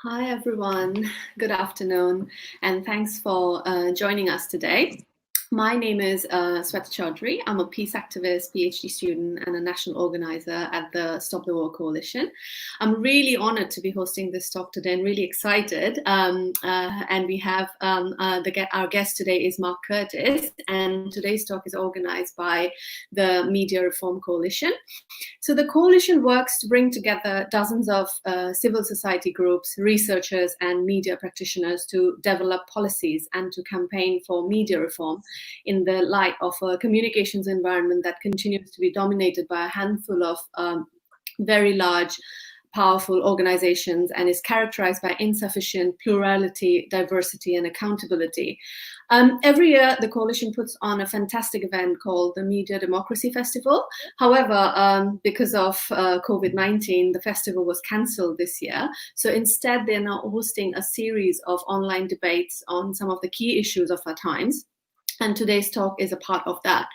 Hi, everyone. Good afternoon, and thanks for joining us today. My name is Sweta Choudry. I'm a peace activist, PhD student, and a national organizer at the Stop the War Coalition. I'm really honored to be hosting this talk today and really excited. And we have our guest today is Mark Curtis, and today's talk is organized by the Media Reform Coalition. So the coalition works to bring together dozens of civil society groups, researchers, and media practitioners to develop policies and to campaign for media reform in the light of a communications environment that continues to be dominated by a handful of very large, powerful organizations and is characterized by insufficient plurality, diversity, and accountability. Every year, the coalition puts on a fantastic event called the Media Democracy Festival. However, because of COVID-19, the festival was cancelled this year. So instead, they're now hosting a series of online debates on some of the key issues of our times. And today's talk is a part of that.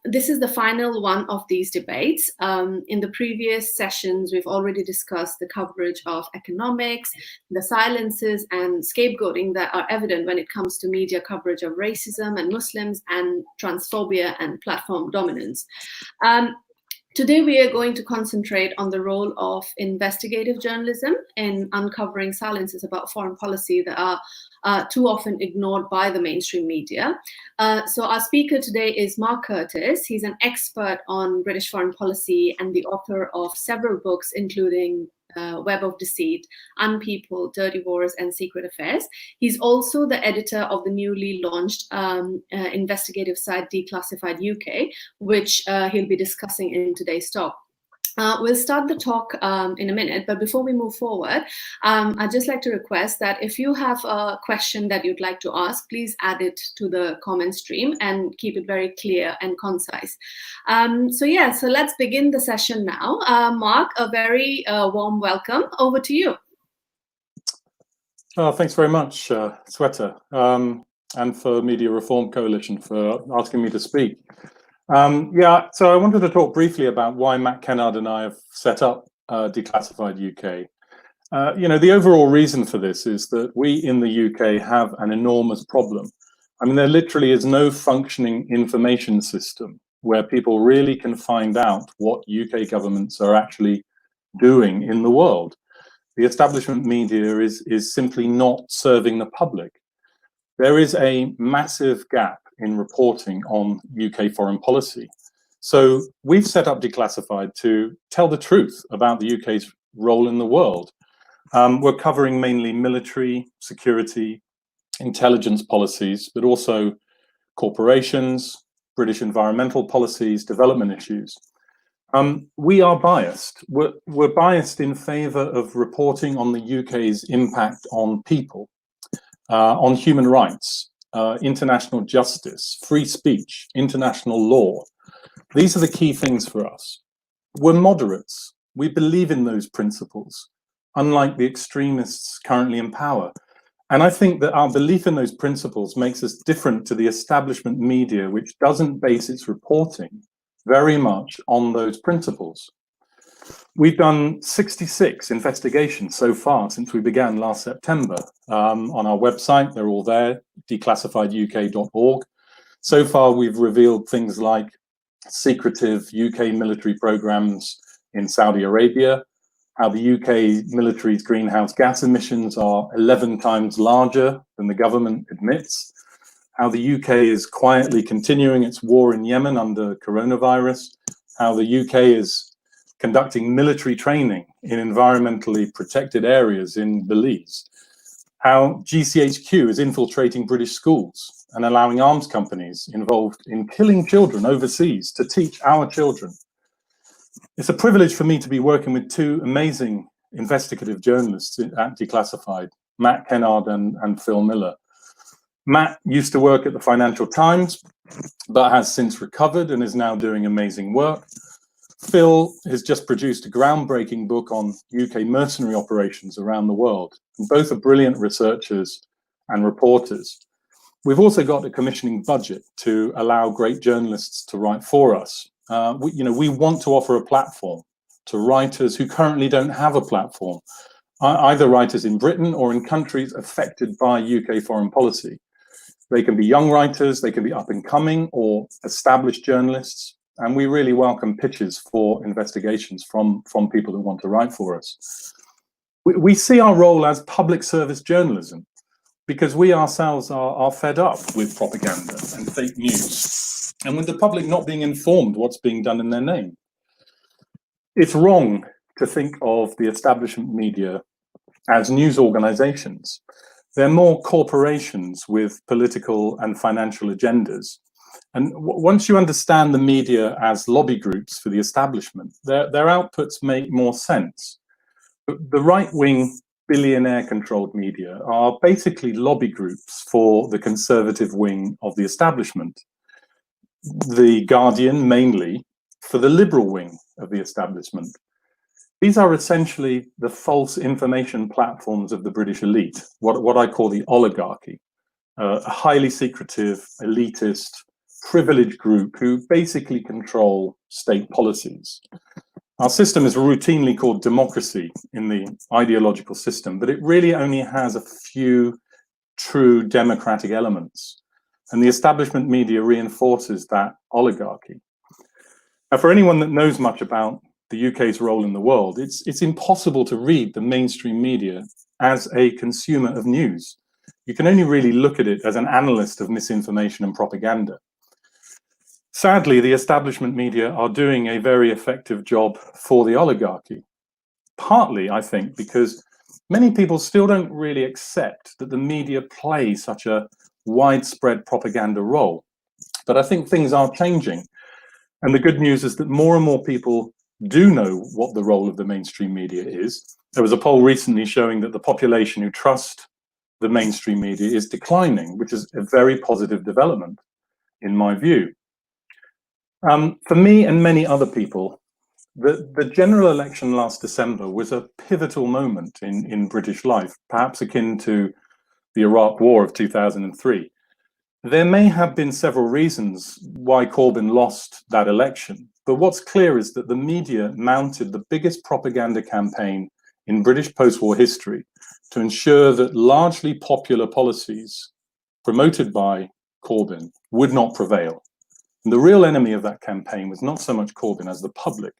This is the final one of these debates. In the previous sessions, we've already discussed the coverage of economics, the silences and scapegoating that are evident when it comes to media coverage of racism and Muslims and transphobia and platform dominance. Today, we are going to concentrate on the role of investigative journalism in uncovering silences about foreign policy that are too often ignored by the mainstream media. So our speaker today is Mark Curtis. He's an expert on British foreign policy and the author of several books, including Web of Deceit, Unpeopled, Dirty Wars, and Secret Affairs. He's also the editor of the newly launched investigative site Declassified UK, which he'll be discussing in today's talk. We'll start the talk in a minute, but before we move forward, I'd just like to request that if you have a question that you'd like to ask, please add it to the comment stream and keep it very clear and concise. So let's begin the session now. Mark, a very warm welcome. Over to you. Thanks very much, Sweta, and for Media Reform Coalition for asking me to speak. So I wanted to talk briefly about why Matt Kennard and I have set up Declassified UK. The overall reason for this is that we in the UK have an enormous problem. I mean, there literally is no functioning information system where people really can find out what UK governments are actually doing in the world. The establishment media is simply not serving the public. There is a massive gap in reporting on UK foreign policy. So we've set up Declassified to tell the truth about the UK's role in the world. We're covering mainly military, security, intelligence policies, but also corporations, British environmental policies, development issues. We are biased. We're biased in favor of reporting on the UK's impact on people, on human rights, international justice, free speech, international law. These are the key things for us. We're moderates. We believe in those principles, unlike the extremists currently in power. And I think that our belief in those principles makes us different to the establishment media, which doesn't base its reporting very much on those principles. We've done 66 investigations so far since we began last September on our website. They're all there, declassifieduk.org. So far, we've revealed things like secretive UK military programs in Saudi Arabia, how the UK military's greenhouse gas emissions are 11 times larger than the government admits, how the UK is quietly continuing its war in Yemen under coronavirus, how the UK is conducting military training in environmentally protected areas in Belize, how GCHQ is infiltrating British schools and allowing arms companies involved in killing children overseas to teach our children. It's a privilege for me to be working with two amazing investigative journalists at Declassified, Matt Kennard and Phil Miller. Matt used to work at the Financial Times, but has since recovered and is now doing amazing work. Phil has just produced a groundbreaking book on UK mercenary operations around the world. And both are brilliant researchers and reporters. We've also got a commissioning budget to allow great journalists to write for us. We want to offer a platform to writers who currently don't have a platform. either writers in Britain or in countries affected by UK foreign policy. They can be young writers, they can be up and coming or established journalists, and we really welcome pitches for investigations from people that want to write for us. We see our role as public service journalism because we ourselves are fed up with propaganda and fake news, and with the public not being informed what's being done in their name. It's wrong to think of the establishment media as news organizations. They're more corporations with political and financial agendas. And once you understand the media as lobby groups for the establishment, their outputs make more sense. The right-wing billionaire-controlled media are basically lobby groups for the conservative wing of the establishment. The Guardian, mainly, for the liberal wing of the establishment. These are essentially the false information platforms of the British elite, what I call the oligarchy, a highly secretive, elitist, privileged group who basically control state policies. Our system is routinely called democracy in the ideological system, but it really only has a few true democratic elements. And the establishment media reinforces that oligarchy. Now, for anyone that knows much about the UK's role in the world, it's impossible to read the mainstream media as a consumer of news. You can only really look at it as an analyst of misinformation and propaganda. Sadly, the establishment media are doing a very effective job for the oligarchy. Partly, I think, because many people still don't really accept that the media play such a widespread propaganda role. But I think things are changing. And the good news is that more and more people do know what the role of the mainstream media is. There was a poll recently showing that the population who trust the mainstream media is declining, which is a very positive development, in my view. For me and many other people, the general election last December was a pivotal moment in British life, perhaps akin to the Iraq War of 2003. There may have been several reasons why Corbyn lost that election, but what's clear is that the media mounted the biggest propaganda campaign in British post-war history to ensure that largely popular policies promoted by Corbyn would not prevail. And the real enemy of that campaign was not so much Corbyn as the public.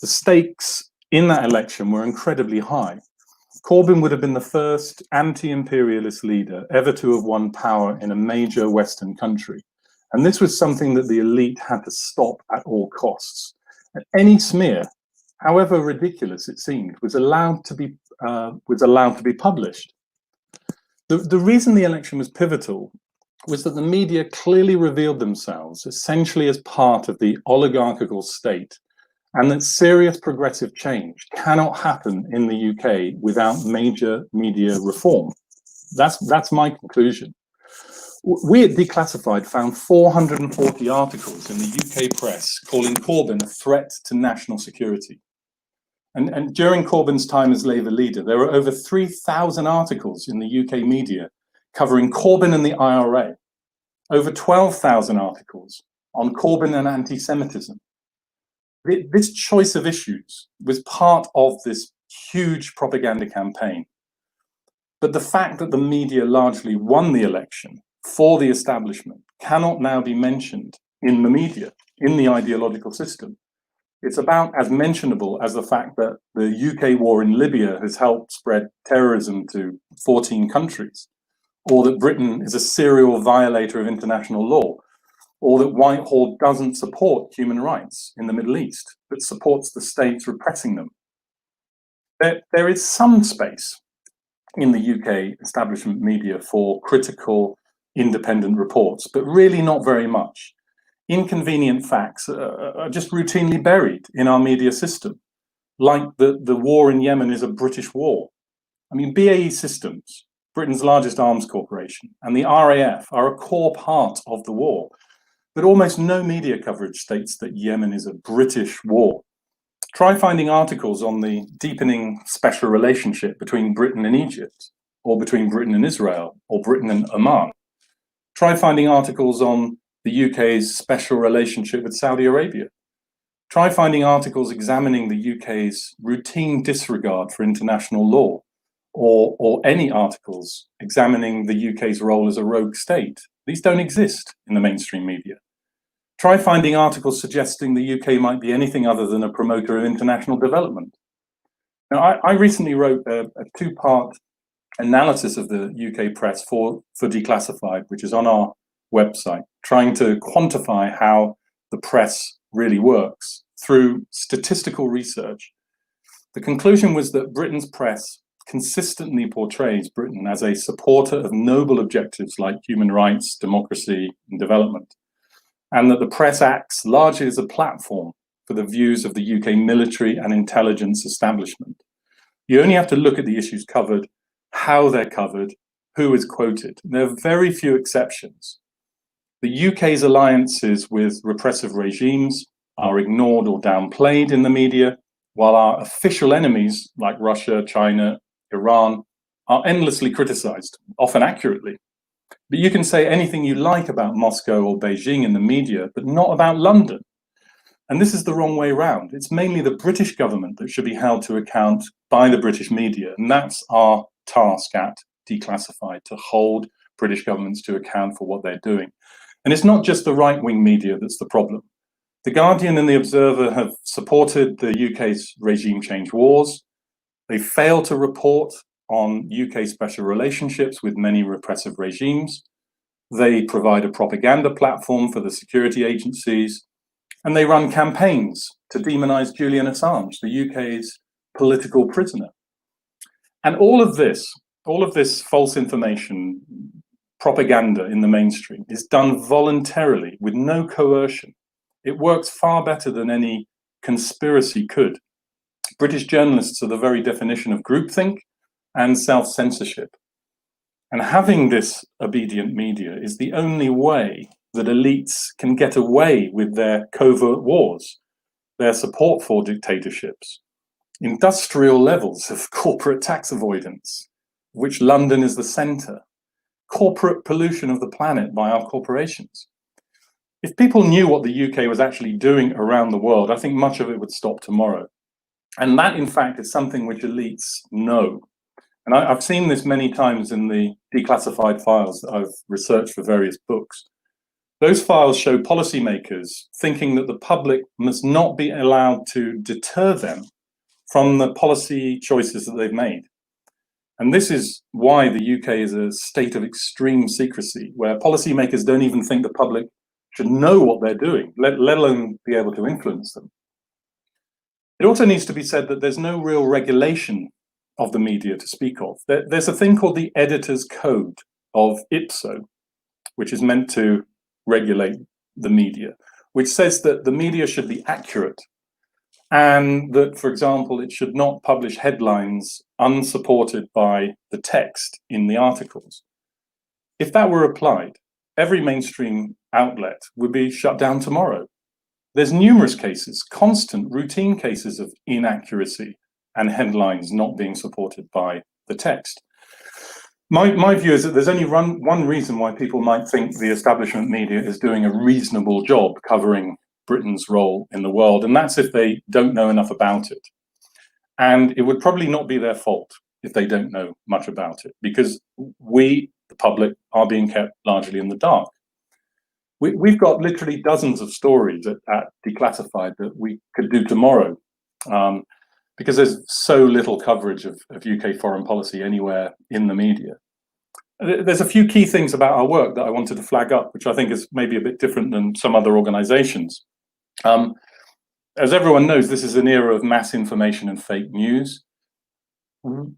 The stakes in that election were incredibly high. Corbyn would have been the first anti-imperialist leader ever to have won power in a major Western country. And this was something that the elite had to stop at all costs. And any smear, however ridiculous it seemed, was allowed to be published. The reason the election was pivotal was that the media clearly revealed themselves essentially as part of the oligarchical state, and that serious progressive change cannot happen in the UK without major media reform. That's my conclusion. We at Declassified found 440 articles in the UK press calling Corbyn a threat to national security. And during Corbyn's time as Labour leader, there were over 3,000 articles in the UK media covering Corbyn and the IRA, over 12,000 articles on Corbyn and anti-Semitism. This choice of issues was part of this huge propaganda campaign. But the fact that the media largely won the election for the establishment cannot now be mentioned in the media, in the ideological system. It's about as mentionable as the fact that the UK war in Libya has helped spread terrorism to 14 countries, or that Britain is a serial violator of international law, or that Whitehall doesn't support human rights in the Middle East, but supports the states repressing them. There is some space in the UK establishment media for critical, independent reports, but really not very much. Inconvenient facts are just routinely buried in our media system, like the war in Yemen is a British war. I mean, BAE Systems, Britain's largest arms corporation, and the RAF are a core part of the war. But almost no media coverage states that Yemen is a British war. Try finding articles on the deepening special relationship between Britain and Egypt, or between Britain and Israel, or Britain and Oman. Try finding articles on the UK's special relationship with Saudi Arabia. Try finding articles examining the UK's routine disregard for international law, or any articles examining the UK's role as a rogue state. These don't exist in the mainstream media. Try finding articles suggesting the UK might be anything other than a promoter of international development. Now, I recently wrote a two-part analysis of the UK press for Declassified, which is on our website, trying to quantify how the press really works through statistical research. The conclusion was that Britain's press consistently portrays Britain as a supporter of noble objectives like human rights, democracy, and development, and that the press acts largely as a platform for the views of the UK military and intelligence establishment. You only have to look at the issues covered, how they're covered, who is quoted. There are very few exceptions. The UK's alliances with repressive regimes are ignored or downplayed in the media, while our official enemies like Russia, China, Iran are endlessly criticized, often accurately. But you can say anything you like about Moscow or Beijing in the media, but not about London. And this is the wrong way around. It's mainly the British government that should be held to account by the British media. And that's our task at Declassified, to hold British governments to account for what they're doing. And it's not just the right-wing media that's the problem. The Guardian and The Observer have supported the UK's regime change wars. They fail to report on UK special relationships with many repressive regimes. They provide a propaganda platform for the security agencies, and they run campaigns to demonize Julian Assange, the UK's political prisoner. And all of this false information, propaganda in the mainstream, is done voluntarily with no coercion. It works far better than any conspiracy could. British journalists are the very definition of groupthink and self-censorship. And having this obedient media is the only way that elites can get away with their covert wars, their support for dictatorships, industrial levels of corporate tax avoidance, which London is the center, corporate pollution of the planet by our corporations. If people knew what the UK was actually doing around the world, I think much of it would stop tomorrow. And that, in fact, is something which elites know. And I've seen this many times in the declassified files that I've researched for various books. Those files show policymakers thinking that the public must not be allowed to deter them from the policy choices that they've made. And this is why the UK is a state of extreme secrecy, where policymakers don't even think the public should know what they're doing, let alone be able to influence them. It also needs to be said that there's no real regulation of the media to speak of. There's a thing called the Editor's Code of IPSO, which is meant to regulate the media, which says that the media should be accurate and that, for example, it should not publish headlines unsupported by the text in the articles. If that were applied, every mainstream outlet would be shut down tomorrow. There's numerous cases, constant, routine cases of inaccuracy and headlines not being supported by the text. My view is that there's only one reason why people might think the establishment media is doing a reasonable job covering Britain's role in the world, and that's if they don't know enough about it. And it would probably not be their fault if they don't know much about it, because we, the public, are being kept largely in the dark. We've got literally dozens of stories at Declassified that we could do tomorrow, because there's so little coverage of UK foreign policy anywhere in the media. There's a few key things about our work that I wanted to flag up, which I think is maybe a bit different than some other organizations. As everyone knows, this is an era of mass information and fake news.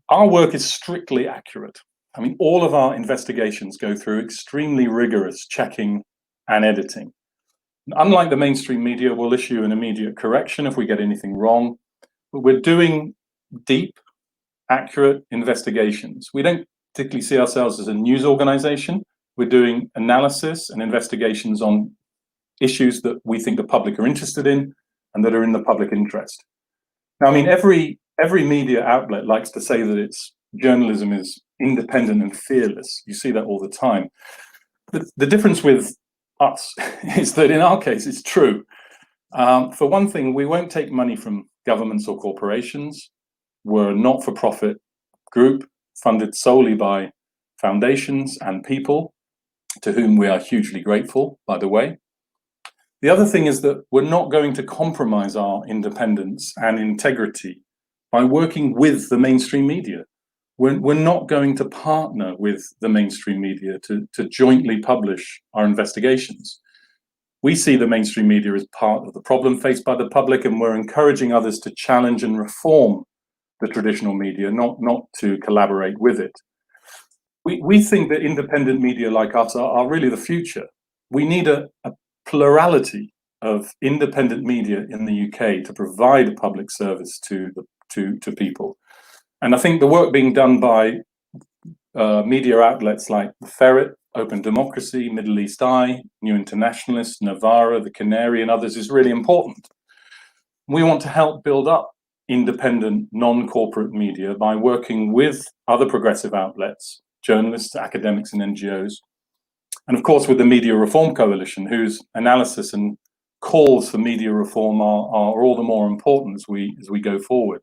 Our work is strictly accurate. I mean, all of our investigations go through extremely rigorous checking and editing. Unlike the mainstream media, we'll issue an immediate correction if we get anything wrong. But we're doing deep, accurate investigations. We don't particularly see ourselves as a news organization. We're doing analysis and investigations on issues that we think the public are interested in and that are in the public interest. Now, I mean, every media outlet likes to say that its journalism is independent and fearless. You see that all the time. The difference with us is that in our case, it's true. For one thing, we won't take money from governments or corporations. We're a not-for-profit group funded solely by foundations and people, to whom we are hugely grateful, by the way. The other thing is that we're not going to compromise our independence and integrity by working with the mainstream media. We're not going to partner with the mainstream media to jointly publish our investigations. We see the mainstream media as part of the problem faced by the public, and we're encouraging others to challenge and reform the traditional media, not to collaborate with it. We think that independent media like us are really the future. We need a plurality of independent media in the UK to provide a public service to people. And I think the work being done by media outlets like the Ferret, Open Democracy, Middle East Eye, New Internationalist, Novara, The Canary, and others is really important. We want to help build up independent, non-corporate media by working with other progressive outlets, journalists, academics, and NGOs, and of course with the Media Reform Coalition, whose analysis and calls for media reform are all the more important as we go forward.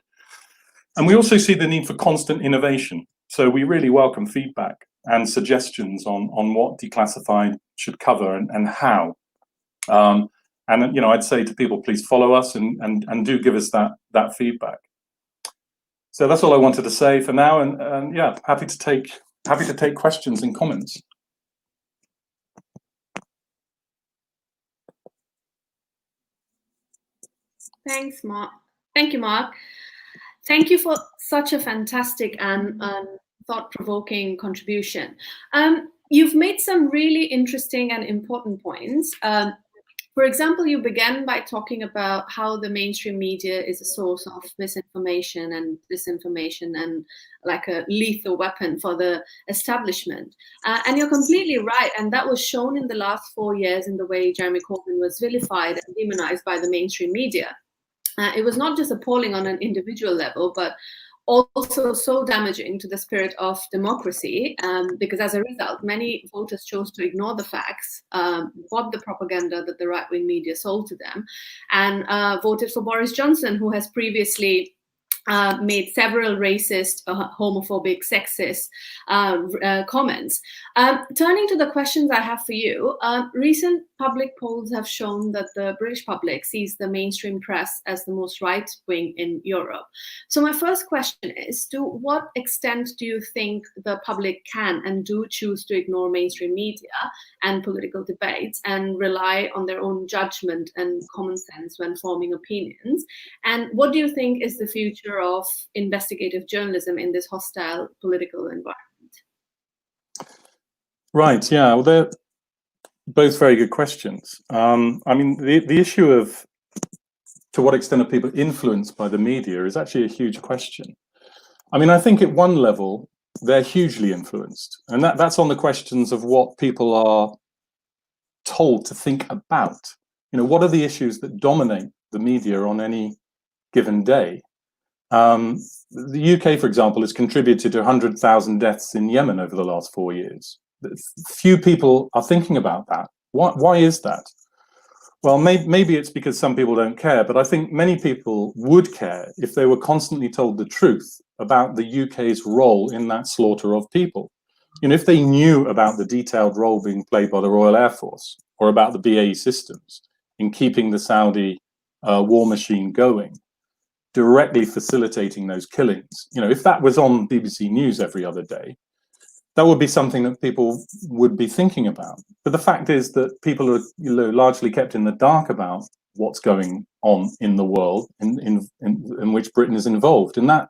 And we also see the need for constant innovation. So we really welcome feedback and suggestions on what Declassified should cover and how. And you know, I'd say to people, please follow us and do give us that feedback. So that's all I wanted to say for now, and yeah, happy to take questions and comments. Thanks, Mark. Thank you, Mark. Thank you for such a fantastic and thought-provoking contribution. You've made some really interesting and important points. For example, you began by talking about how the mainstream media is a source of misinformation and disinformation and like a lethal weapon for the establishment. And you're completely right. And that was shown in the last 4 years in the way Jeremy Corbyn was vilified and demonized by the mainstream media. It was not just appalling on an individual level, but also so damaging to the spirit of democracy, because as a result, many voters chose to ignore the facts, bought the propaganda that the right-wing media sold to them, and voted for Boris Johnson, who has previously made several racist, homophobic, sexist comments. Turning to the questions I have for you, recent public polls have shown that the British public sees the mainstream press as the most right-wing in Europe. So my first question is, to what extent do you think the public can and do choose to ignore mainstream media and political debates and rely on their own judgment and common sense when forming opinions? And what do you think is the future of investigative journalism in this hostile political environment? Right, yeah, well, they're both very good questions. I mean, the issue of to what extent are people influenced by the media is actually a huge question. I mean, I think at one level, they're hugely influenced. And that's on the questions of what people are told to think about. You know, what are the issues that dominate the media on any given day? The UK, for example, has contributed to 100,000 deaths in Yemen over the last 4 years. Few people are thinking about that. Why is that? Well, maybe it's because some people don't care, but I think many people would care if they were constantly told the truth about the UK's role in that slaughter of people. You know, if they knew about the detailed role being played by the Royal Air Force or about the BAE systems in keeping the Saudi war machine going, directly facilitating those killings. You know, if that was on BBC News every other day, that would be something that people would be thinking about. But the fact is that people are, you know, largely kept in the dark about what's going on in the world in which Britain is involved. And that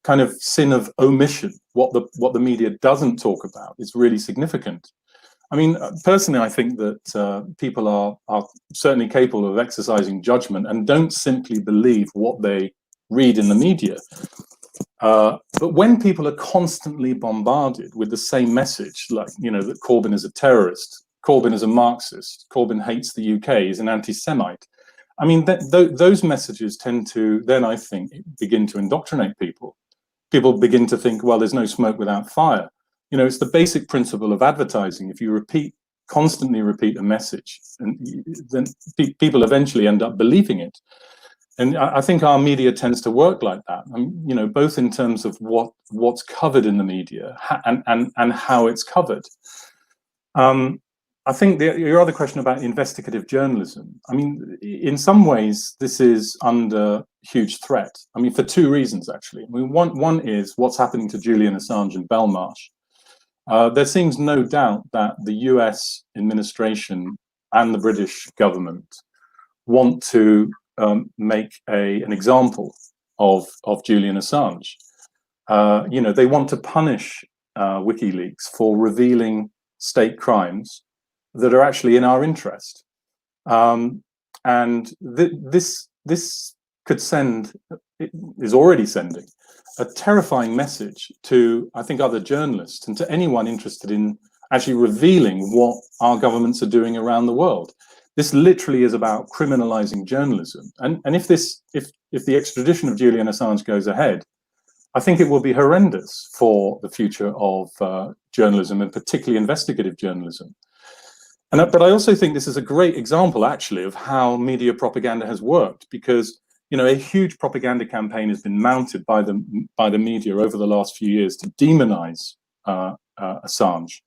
kind of sin of omission, what the media doesn't talk about, is really significant. I mean, personally, I think that people are certainly capable of exercising judgment and don't simply believe what they read in the media. But when people are constantly bombarded with the same message, like, you know, that Corbyn is a terrorist, Corbyn is a Marxist, Corbyn hates the UK, he's an anti-Semite, I mean, those messages tend to then, I think, begin to indoctrinate people. People begin to think, well, there's no smoke without fire. You know, it's the basic principle of advertising. If you repeat constantly repeat a message, and then people eventually end up believing it. And I think our media tends to work like that, you know, both in terms of what's covered in the media and how it's covered. I think your other question about investigative journalism, I mean, in some ways, this is under huge threat. I mean, for two reasons, actually. I mean, one is what's happening to Julian Assange and Belmarsh. There seems no doubt that the US administration and the British government want to make an example of Julian Assange. You know, they want to punish WikiLeaks for revealing state crimes that are actually in our interest. And this could send, it is already sending, a terrifying message to, I think, other journalists and to anyone interested in actually revealing what our governments are doing around the world. This literally is about criminalizing journalism. And if the extradition of Julian Assange goes ahead, I think it will be horrendous for the future of journalism, and particularly investigative journalism. But I also think this is a great example, actually, of how media propaganda has worked, because, you know, a huge propaganda campaign has been mounted by the media over the last few years to demonize Assange,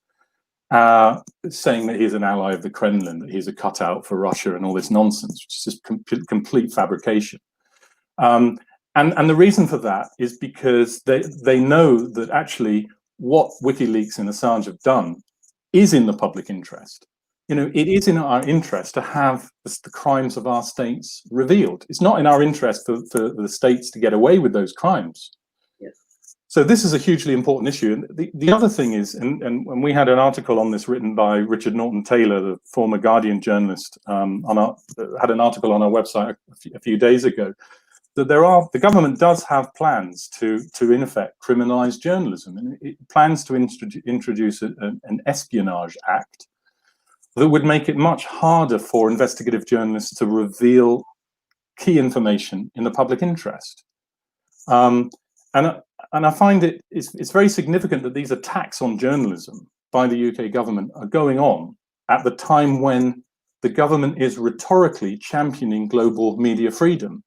saying that he's an ally of the Kremlin, that he's a cutout for Russia, and all this nonsense, which is just complete fabrication. And the reason for that is because they know that actually what WikiLeaks and Assange have done is in the public interest. You know, it is in our interest to have the crimes of our states revealed. It's not in our interest for the states to get away with those crimes. Yes. So this is a hugely important issue. And the other thing is, and we had an article on this written by Richard Norton-Taylor, the former Guardian journalist, had an article on our website a few days ago, that the government does have plans to in effect criminalize journalism, and it plans to introduce an espionage act that would make it much harder for investigative journalists to reveal key information in the public interest. And I find it's very significant that these attacks on journalism by the UK government are going on at the time when the government is rhetorically championing global media freedom.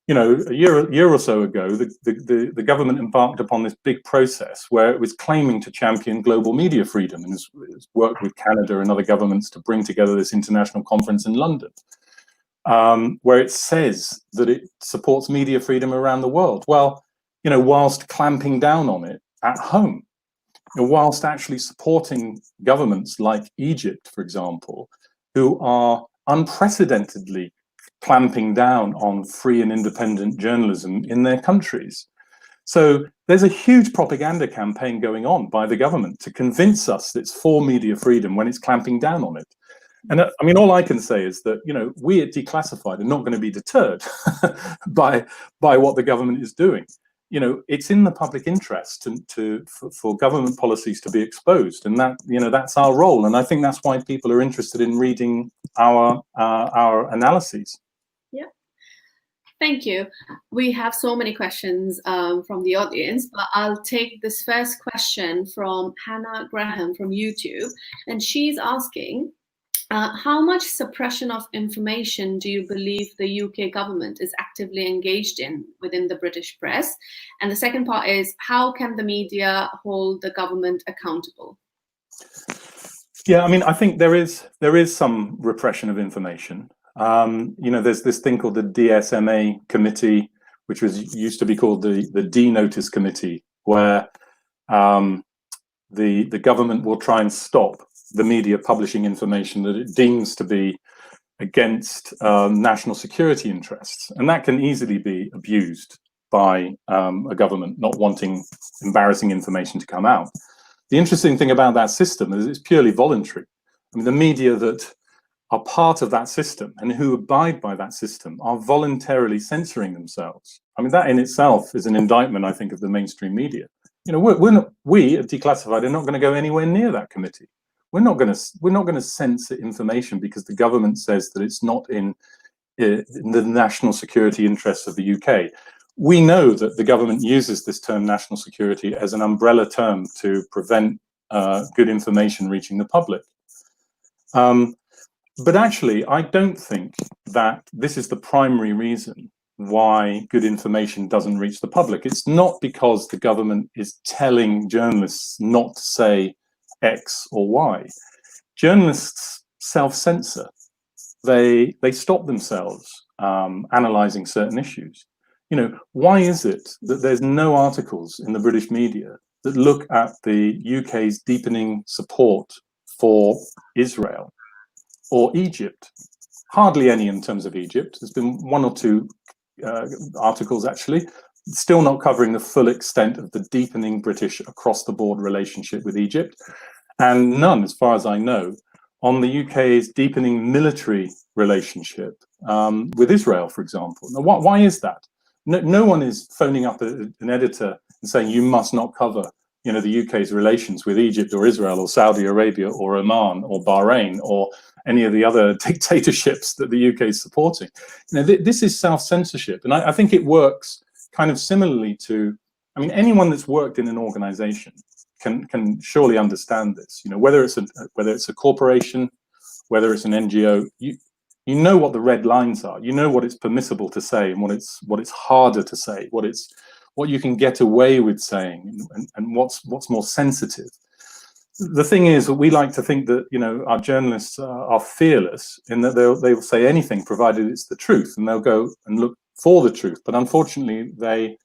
You know, a year or so ago, the government embarked upon this big process where it was claiming to champion global media freedom, and has worked with Canada and other governments to bring together this international conference in London, where it says that it supports media freedom around the world. Well, you know, whilst clamping down on it at home, you know, whilst actually supporting governments like Egypt, for example, who are unprecedentedly clamping down on free and independent journalism in their countries. So there's a huge propaganda campaign going on by the government to convince us that it's for media freedom when it's clamping down on it. And I mean, all I can say is that, you know, we at Declassified are not going to be deterred by what the government is doing. You know, it's in the public interest for government policies to be exposed, and that, you know, that's our role. And I think that's why people are interested in reading our analyses. Yeah, thank you. We have so many questions from the audience, but I'll take this first question from Hannah Graham from YouTube, and she's asking, how much suppression of information do you believe the UK government is actively engaged in within the British press? And the second part is, how can the media hold the government accountable? Yeah, I mean, I think there is some repression of information. You know, there's this thing called the DSMA committee, which used to be called the D-Notice committee, where the government will try and stop the media publishing information that it deems to be against national security interests. And that can easily be abused by a government not wanting embarrassing information to come out. The interesting thing about that system is it's purely voluntary. I mean, the media that are part of that system and who abide by that system are voluntarily censoring themselves. I mean, that in itself is an indictment, I think, of the mainstream media. You know, we at Declassified are not going to go anywhere near that committee. We're not going to censor information because the government says that it's not in the national security interests of the UK. We know that the government uses this term national security as an umbrella term to prevent good information reaching the public. But actually, I don't think that this is the primary reason why good information doesn't reach the public. It's not because the government is telling journalists not to say X or Y. Journalists self-censor. They stop themselves analysing certain issues. You know, why is it that there's no articles in the British media that look at the UK's deepening support for Israel or Egypt? Hardly any in terms of Egypt. There's been one or two articles actually, still not covering the full extent of the deepening British across-the-board relationship with Egypt, and none, as far as I know, on the UK's deepening military relationship with Israel, for example. Now, why is that? No one is phoning up an editor and saying you must not cover, you know, the UK's relations with Egypt or Israel or Saudi Arabia or Oman or Bahrain or any of the other dictatorships that the UK is supporting. You know, this is self-censorship, and I think it works kind of similarly to, I mean, anyone that's worked in an organisation can surely understand this. You know, whether it's a corporation, whether it's an NGO, you know what the red lines are. You know what it's permissible to say and what it's harder to say, what you can get away with saying, and what's more sensitive. The thing is, we like to think that, you know, our journalists are fearless in that they'll say anything provided it's the truth, and they'll go and look for the truth. But unfortunately, they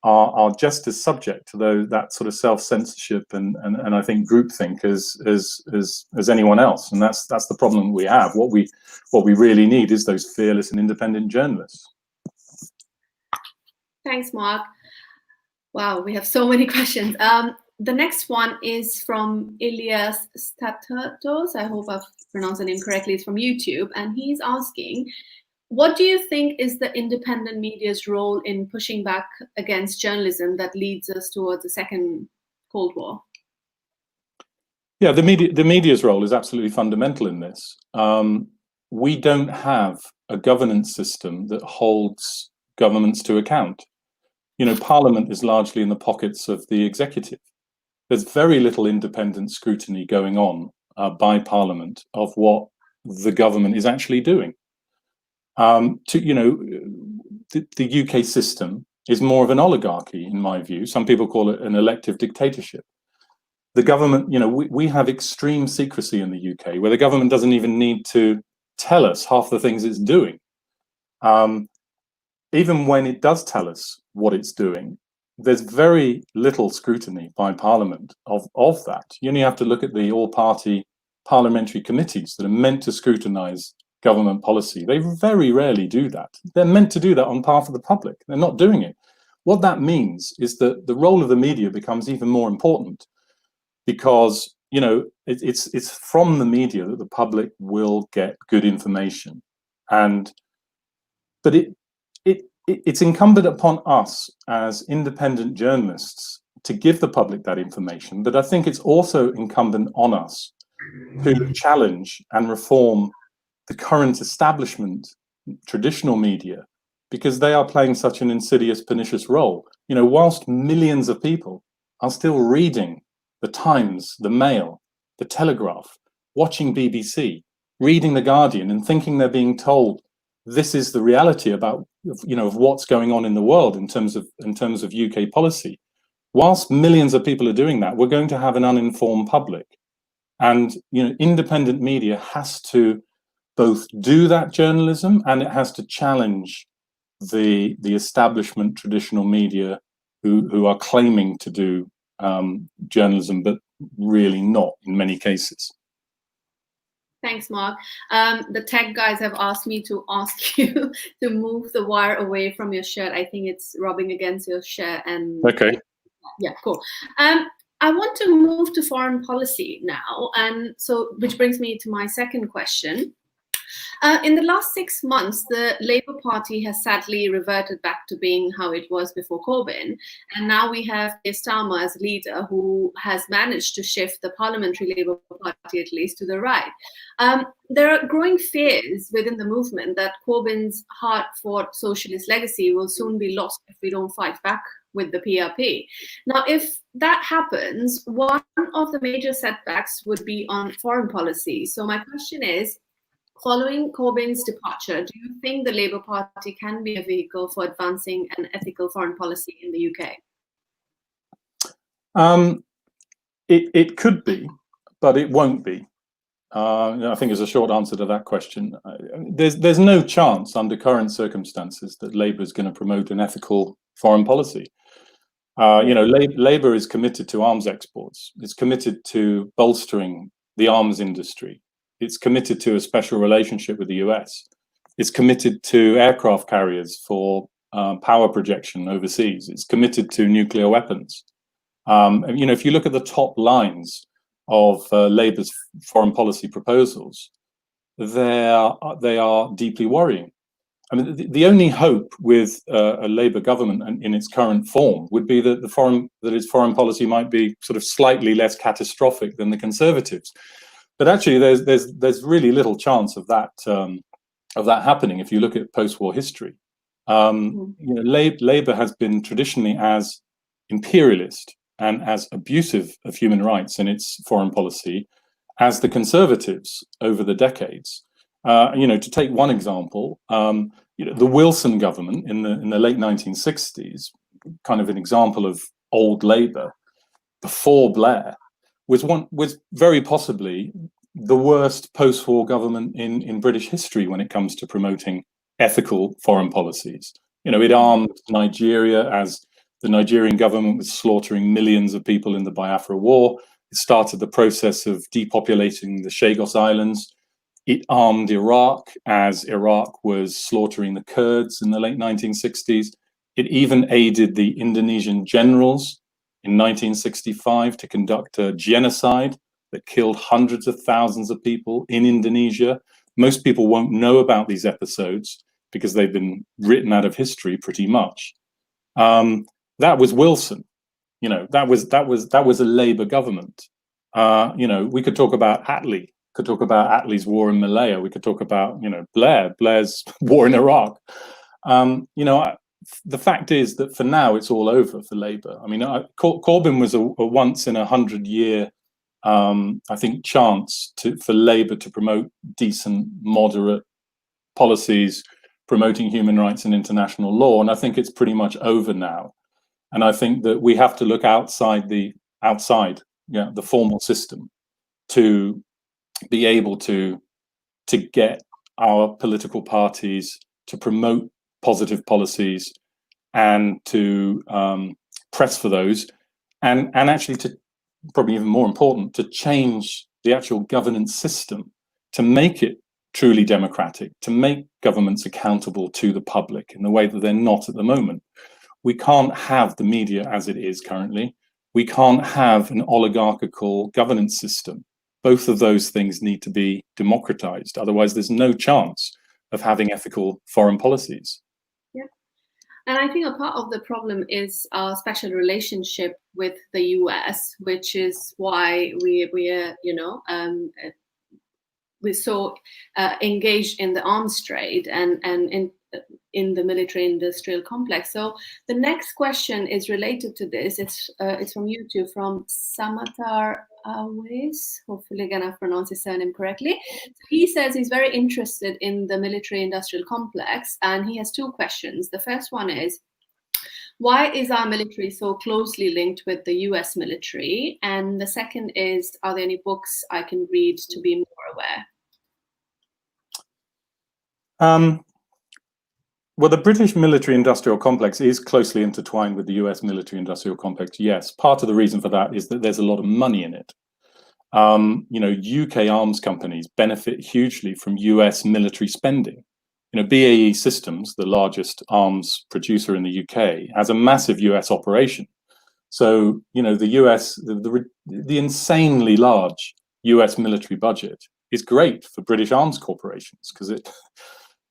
are just as subject to that sort of self-censorship and I think groupthink as anyone else, and that's the problem we have. What we really need is those fearless and independent journalists. Thanks, Mark. Wow, we have so many questions. The next one is from Ilias Statatos. I hope I've pronounced the name correctly. It's from YouTube, and he's asking, what do you think is the independent media's role in pushing back against journalism that leads us towards a second Cold War? Yeah, the media's role is absolutely fundamental in this. We don't have a governance system that holds governments to account. You know, Parliament is largely in the pockets of the executive. There's very little independent scrutiny going on by Parliament of what the government is actually doing. You know, the UK system is more of an oligarchy, in my view. Some people call it an elective dictatorship. The government, you know, we have extreme secrecy in the UK, where the government doesn't even need to tell us half the things it's doing. Even when it does tell us what it's doing, there's very little scrutiny by Parliament of that. You only have to look at the all-party parliamentary committees that are meant to scrutinise government policy. They very rarely do that. They're meant to do that on behalf of the public. They're not doing it. What that means is that the role of the media becomes even more important, because, you know, it's from the media that the public will get good information. But it's incumbent upon us as independent journalists to give the public that information, but I think it's also incumbent on us to challenge and reform the current establishment, traditional media, because they are playing such an insidious, pernicious role. You know, whilst millions of people are still reading the Times, the Mail, the Telegraph, watching BBC, reading the Guardian, and thinking they're being told this is the reality about, you know, of what's going on in the world in terms of UK policy. Whilst millions of people are doing that, we're going to have an uninformed public, and, you know, independent media has to both do that journalism, and it has to challenge the establishment traditional media who are claiming to do journalism, but really not in many cases. Thanks, Mark. The tech guys have asked me to ask you to move the wire away from your shirt. I think it's rubbing against your shirt. And okay. Yeah, cool. I want to move to foreign policy now, and so which brings me to my second question. In the last 6 months, the Labour Party has sadly reverted back to being how it was before Corbyn. And now we have Keir Starmer as leader, who has managed to shift the Parliamentary Labour Party, at least, to the right. There are growing fears within the movement that Corbyn's hard-fought socialist legacy will soon be lost if we don't fight back with the PRP. Now, if that happens, one of the major setbacks would be on foreign policy. So my question is, following Corbyn's departure, do you think the Labour Party can be a vehicle for advancing an ethical foreign policy in the UK? It could be, but it won't be. I think is a short answer to that question. There's no chance under current circumstances that Labour is going to promote an ethical foreign policy. Labour is committed to arms exports. It's committed to bolstering the arms industry. It's committed to a special relationship with the US. It's committed to aircraft carriers for power projection overseas. It's committed to nuclear weapons. If you look at the top lines of Labour's foreign policy proposals, they are deeply worrying. I mean, the only hope with a Labour government in its current form would be that its foreign policy might be sort of slightly less catastrophic than the Conservatives. But actually, there's really little chance of that happening if you look at post-war history. Labour has been traditionally as imperialist and as abusive of human rights in its foreign policy as the Conservatives over the decades. To take one example, the Wilson government in the late 1960s, kind of an example of old Labour before Blair, was very possibly the worst post-war government in British history when it comes to promoting ethical foreign policies. It armed Nigeria as the Nigerian government was slaughtering millions of people in the Biafra War. It started the process of depopulating the Chagos Islands. It armed Iraq as Iraq was slaughtering the Kurds in the late 1960s. It even aided the Indonesian generals in 1965 to conduct a genocide that killed hundreds of thousands of people in Indonesia. Most people won't know about these episodes because they've been written out of history pretty much. That was Wilson. That was a Labour government. We could talk about Attlee. Could talk about Attlee's war in Malaya. We could talk about Blair's war in Iraq. The fact is that for now it's all over for Labour. I mean, Corbyn was a once in 100-year, I think, chance for Labour to promote decent, moderate policies, promoting human rights and international law, and I think it's pretty much over now. And I think that we have to look outside the formal system to be able to get our political parties to promote positive policies and to press for those, and actually, to probably even more important, to change the actual governance system to make it truly democratic, to make governments accountable to the public in the way that they're not at the moment. We can't have the media as it is currently. We can't have an oligarchical governance system. Both of those things need to be democratized. Otherwise, there's no chance of having ethical foreign policies. Yeah. And I think a part of the problem is our special relationship with the US, which is why we're so engaged in the arms trade and in the military-industrial complex. So the next question is related to this. It's from YouTube, from Samatar Awais. Hopefully again I've pronounced his surname correctly. He says he's very interested in the military-industrial complex, and he has two questions. The first one is, why is our military so closely linked with the US military? And the second is, are there any books I can read to be more aware? Well, the British military-industrial complex is closely intertwined with the US military-industrial complex, yes. Part of the reason for that is that there's a lot of money in it. UK arms companies benefit hugely from US military spending. BAE Systems, the largest arms producer in the UK, has a massive US operation. So, the US, the insanely large US military budget is great for British arms corporations because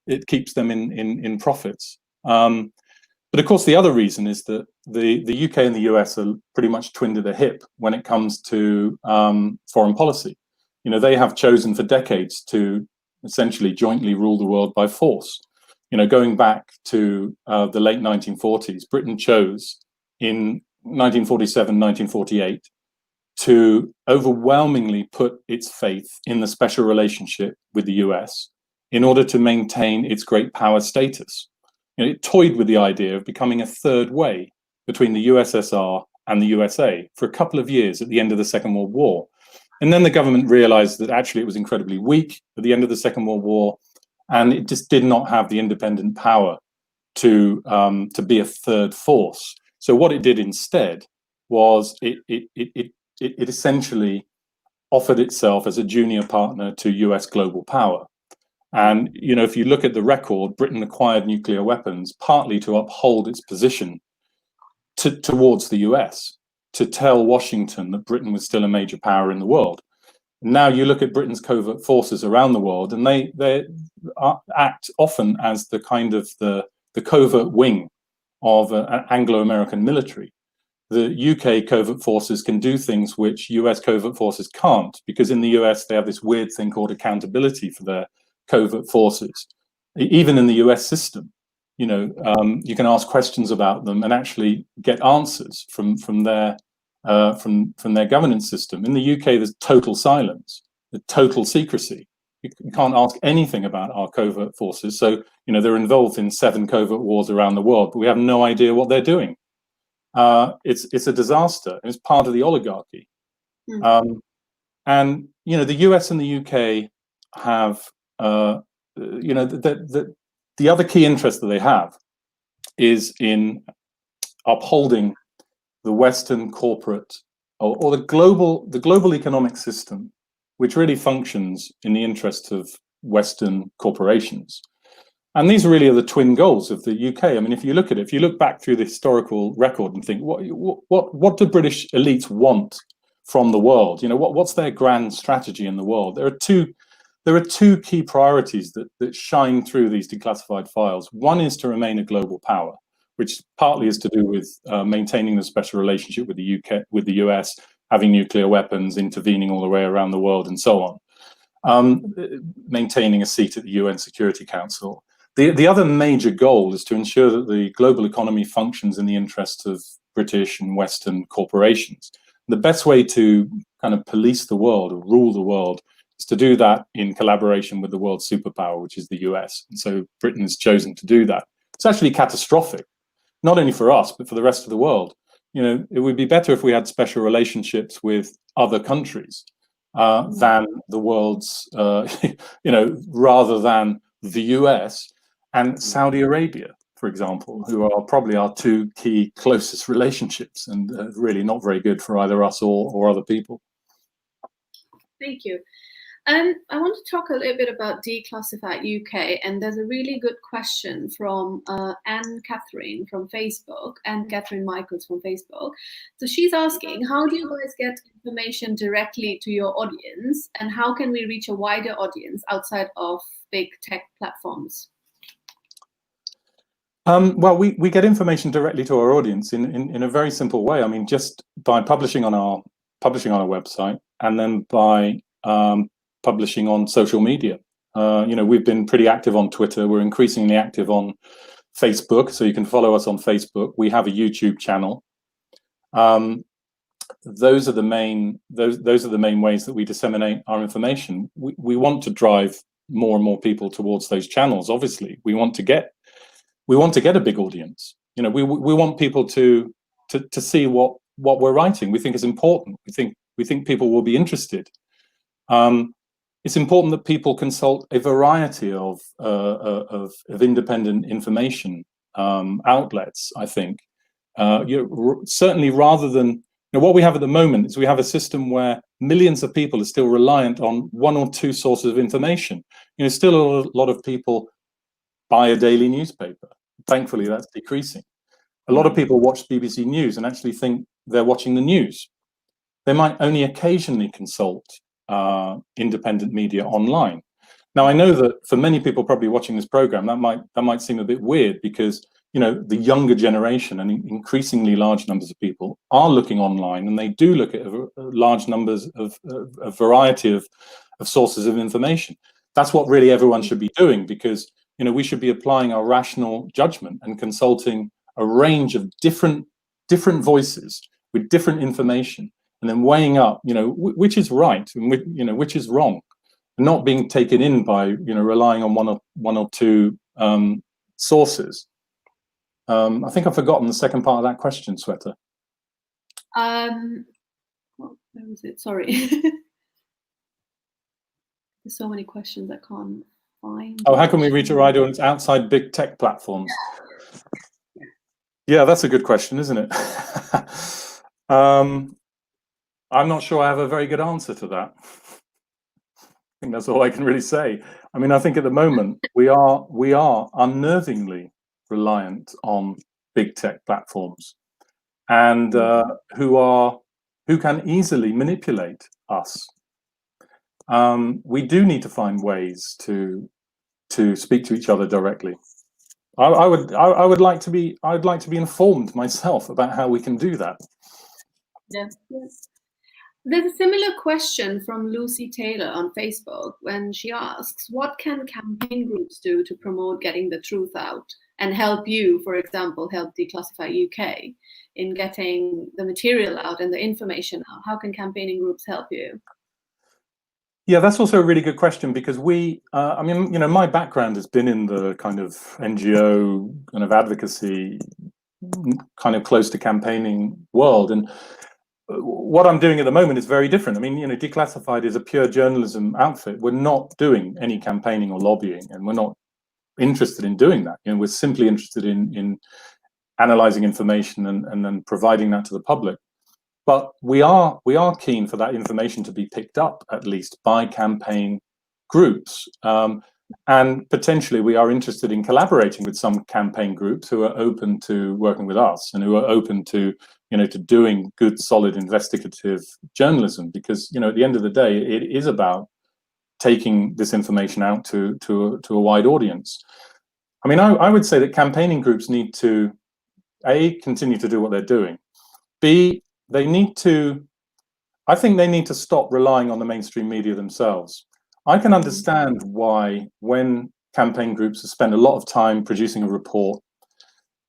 it keeps them in profits. But of course, the other reason is that the UK and the US are pretty much twinned at the hip when it comes to foreign policy. You know, they have chosen for decades to essentially jointly rule the world by force. You know, going back to the late 1940s, Britain chose in 1947, 1948 to overwhelmingly put its faith in the special relationship with the US in order to maintain its great power status. You know, it toyed with the idea of becoming a third way between the USSR and the USA for a couple of years at the end of the Second World War. And then the government realized that actually it was incredibly weak at the end of the Second World War, and it just did not have the independent power to be a third force. So what it did instead was it essentially offered itself as a junior partner to US global power. And, you know, if you look at the record, Britain acquired nuclear weapons partly to uphold its position towards the US, to tell Washington that Britain was still a major power in the world. Now you look at Britain's covert forces around the world, and they act often as the kind of the covert wing of an Anglo-American military. The UK covert forces can do things which US covert forces can't, because in the US they have this weird thing called accountability for their covert forces. Even in the US system, you know, you can ask questions about them and actually get answers from their governance system. In the UK, there's total silence, total secrecy. You can't ask anything about our covert forces. So, you know, they're involved in 7 covert wars around the world, but we have no idea what they're doing. It's a disaster. It's part of the oligarchy. And, you know, the US and the UK have, you know, the other key interest that they have is in upholding the Western corporate or the global economic system, which really functions in the interest of Western corporations. And these really are the twin goals of the UK. I mean, if you look at it, if you look back through the historical record and think, what do British elites want from the world? You know, what's their grand strategy in the world? There are two key priorities that shine through these declassified files. One is to remain a global power, which partly is to do with maintaining the special relationship with the UK, with the US, having nuclear weapons, intervening all the way around the world, and so on. Maintaining a seat at the UN Security Council. The other major goal is to ensure that the global economy functions in the interests of British and Western corporations. The best way to kind of police the world or rule the world is to do that in collaboration with the world superpower, which is the US. And so Britain has chosen to do that. It's actually catastrophic, not only for us, but for the rest of the world. You know, it would be better if we had special relationships with other countries than the world's, you know, rather than the US and Saudi Arabia, for example, who are probably our 2 key closest relationships, and really not very good for either us or other people. Thank you. I want to talk a little bit about Declassified UK, and there's a really good question from Anne Catherine from Facebook, and Catherine Michaels from Facebook. So she's asking, how do you guys get information directly to your audience, and how can we reach a wider audience outside of big tech platforms? Well, we get information directly to our audience in a very simple way. I mean, just by publishing on our website, and then by publishing on social media. You know, we've been pretty active on Twitter. We're increasingly active on Facebook, so you can follow us on Facebook. We have a YouTube channel. Those are the main ways that we disseminate our information. We want to drive more and more people towards those channels. Obviously, we want to get a big audience. You know, we want people to see what we're writing. We think it's important. We think people will be interested. It's important that people consult a variety of independent information outlets. I think certainly, rather than, you know, what we have at the moment is we have a system where millions of people are still reliant on 1 or 2 sources of information. You know, still a lot of people buy a daily newspaper. Thankfully, that's decreasing. A lot of people watch BBC News and actually think they're watching the news. They might only occasionally consult independent media online. Now, I know that for many people probably watching this program, that might seem a bit weird, because the younger generation and increasingly large numbers of people are looking online, and they do look at large numbers of a variety of sources of information. That's what really everyone should be doing, because we should be applying our rational judgment and consulting a range of different voices with different information, and then weighing up which is right and which is wrong, and not being taken in by relying on one or two sources. I think I've forgotten the second part of that question, Sweta. Well, where was it? Sorry. There's so many questions I can't find. Oh, how can we reach a wide audience outside big tech platforms? Yeah, that's a good question, isn't it? I'm not sure I have a very good answer to that. I think that's all I can really say. I mean, I think at the moment we are unnervingly reliant on big tech platforms, and who can easily manipulate us. We do need to find ways to speak to each other directly. I'd like to be informed myself about how we can do that. Yes. There's a similar question from Lucy Taylor on Facebook, when she asks, what can campaign groups do to promote getting the truth out and help you, for example, help Declassify UK in getting the material out and the information out? How can campaigning groups help you? Yeah, that's also a really good question, because I mean, my background has been in the kind of NGO kind of advocacy, kind of close to campaigning world, and what I'm doing at the moment is very different. I mean, Declassified is a pure journalism outfit. We're not doing any campaigning or lobbying, and we're not interested in doing that. We're simply interested in analyzing information and then providing that to the public. But we are keen for that information to be picked up, at least by campaign groups, and potentially we are interested in collaborating with some campaign groups who are open to working with us and who are open to to doing good, solid investigative journalism, because at the end of the day, it is about taking this information out to a wide audience. I mean, I would say that campaigning groups need to A, continue to do what they're doing. B, I think they need to stop relying on the mainstream media themselves. I can understand why, when campaign groups spend a lot of time producing a report,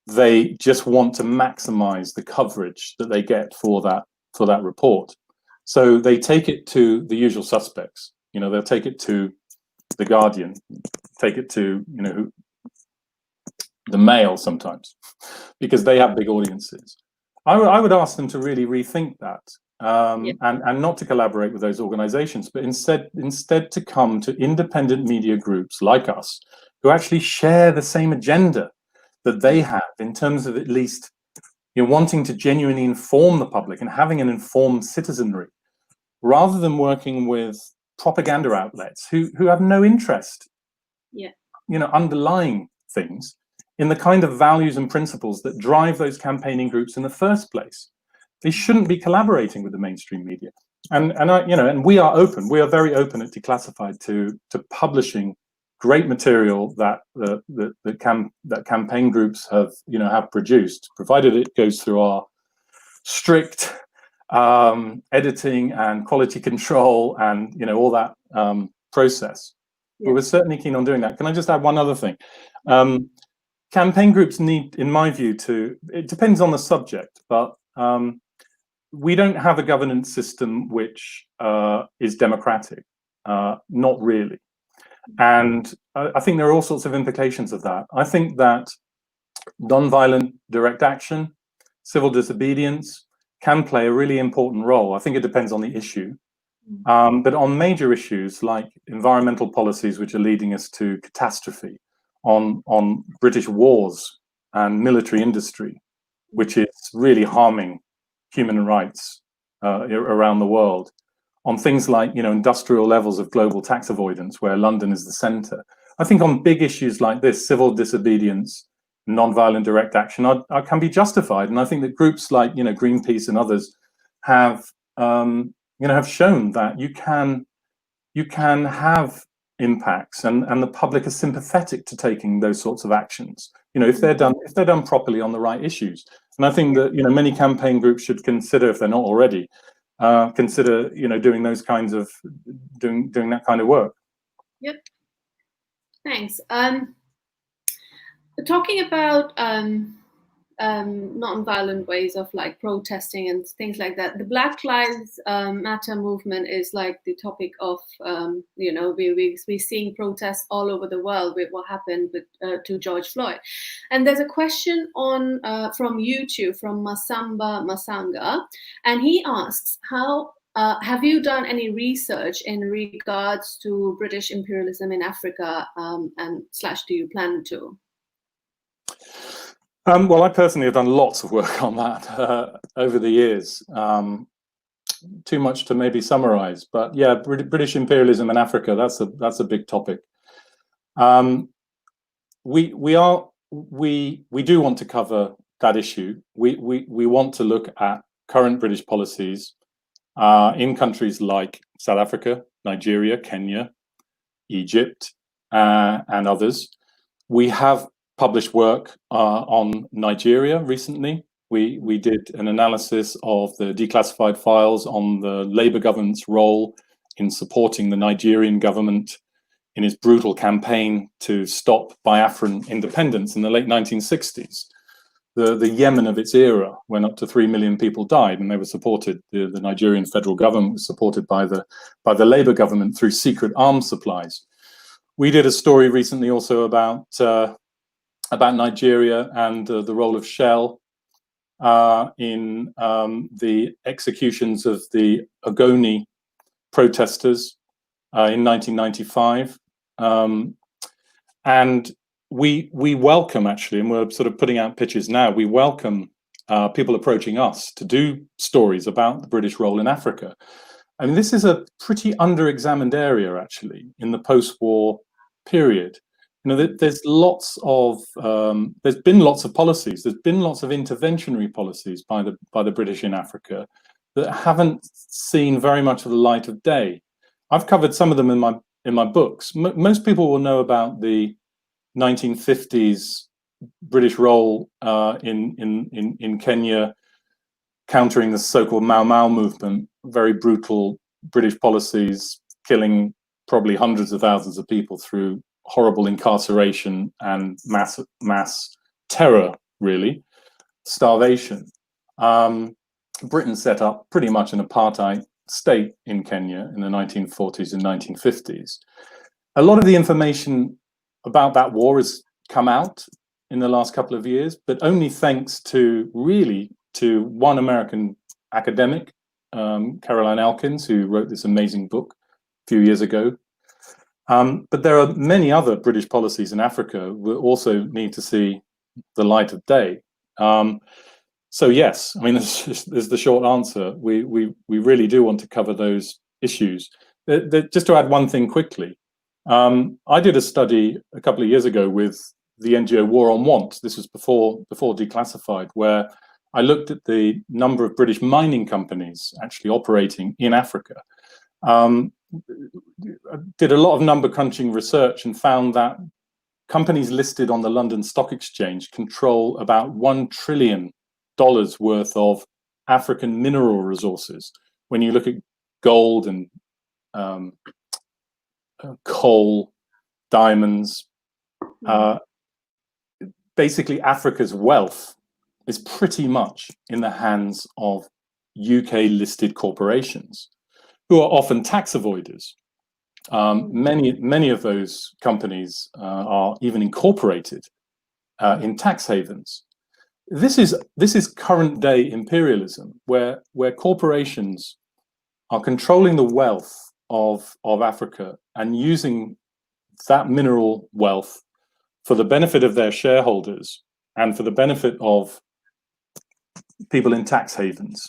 they just want to maximize the coverage that they get for that report. So they take it to the usual suspects. They'll take it to The Guardian, take it to the Mail sometimes, because they have big audiences. I would ask them to really rethink that, and not to collaborate with those organizations, but instead to come to independent media groups like us, who actually share the same agenda that they have, in terms of at least wanting to genuinely inform the public and having an informed citizenry, rather than working with propaganda outlets who have no interest, underlying things in the kind of values and principles that drive those campaigning groups in the first place. They shouldn't be collaborating with the mainstream media. And we are open. We are very open at Declassified to publishing great material that campaign groups have produced, provided it goes through our strict editing and quality control and all that process. But we're certainly keen on doing that. Can I just add one other thing? Campaign groups need, in my view, it depends on the subject, but we don't have a governance system which is democratic, not really. And I think there are all sorts of implications of that. I think that non-violent direct action, civil disobedience can play a really important role. I think it depends on the issue. But on major issues like environmental policies, which are leading us to catastrophe, on British wars and military industry, which is really harming human rights around the world, on things like industrial levels of global tax avoidance, where London is the center. I think on big issues like this, civil disobedience, non-violent direct action can be justified, and I think that groups like Greenpeace and others have shown that you can you can have impacts, and the public are sympathetic to taking those sorts of actions. You know, if they're done properly on the right issues. And I think that, you know, many campaign groups should consider, if they're not already, consider, you know, doing those kinds of doing that kind of work. Yep. Thanks. Talking about non-violent ways of like protesting and things like that, the Black Lives Matter movement is like the topic of, you know, we're seeing protests all over the world with what happened with, to George Floyd. And there's a question on from YouTube from Masamba Masanga, and he asks, how have you done any research in regards to British imperialism in Africa, and / do you plan to? Well, I personally have done lots of work on that over the years. Too much to maybe summarize, but yeah, British imperialism in Africa, that's a big topic. We do want to cover that issue. We want to look at current British policies in countries like South Africa, Nigeria, Kenya, Egypt, and others. We have published work on Nigeria recently. We did an analysis of the declassified files on the Labour government's role in supporting the Nigerian government in its brutal campaign to stop Biafran independence in the late 1960s. The Yemen of its era, when up to 3 million people died, and they were supported, the Nigerian federal government was supported by the Labour government through secret arms supplies. We did a story recently also about Nigeria and the role of Shell in the executions of the Ogoni protesters in 1995. And we welcome, actually, and we're sort of putting out pitches now, we welcome people approaching us to do stories about the British role in Africa. I mean, this is a pretty under-examined area, actually, in the post-war period. You know, there's been lots of policies, there's been lots of interventionary policies by the British in Africa that haven't seen very much of the light of day. I've covered some of them in my books. Most people will know about the 1950s British role in Kenya, countering the so-called Mau Mau movement, very brutal British policies, killing probably hundreds of thousands of people through horrible incarceration and mass terror, really, starvation. Britain set up pretty much an apartheid state in Kenya in the 1940s and 1950s. A lot of the information about that war has come out in the last couple of years, but only thanks to one American academic, Caroline Elkins, who wrote this amazing book a few years ago. But there are many other British policies in Africa that also need to see the light of day. So yes, I mean, there's the short answer. We really do want to cover those issues. Just to add one thing quickly, I did a study a couple of years ago with the NGO War on Want. This was before Declassified, where I looked at the number of British mining companies actually operating in Africa. Did a lot of number crunching research and found that companies listed on the London Stock Exchange control about $1 trillion worth of African mineral resources. When you look at gold and coal, diamonds, basically Africa's wealth is pretty much in the hands of UK listed corporations, who are often tax avoiders. Many of those companies are even incorporated in tax havens. This is current day imperialism, where corporations are controlling the wealth of Africa and using that mineral wealth for the benefit of their shareholders and for the benefit of people in tax havens.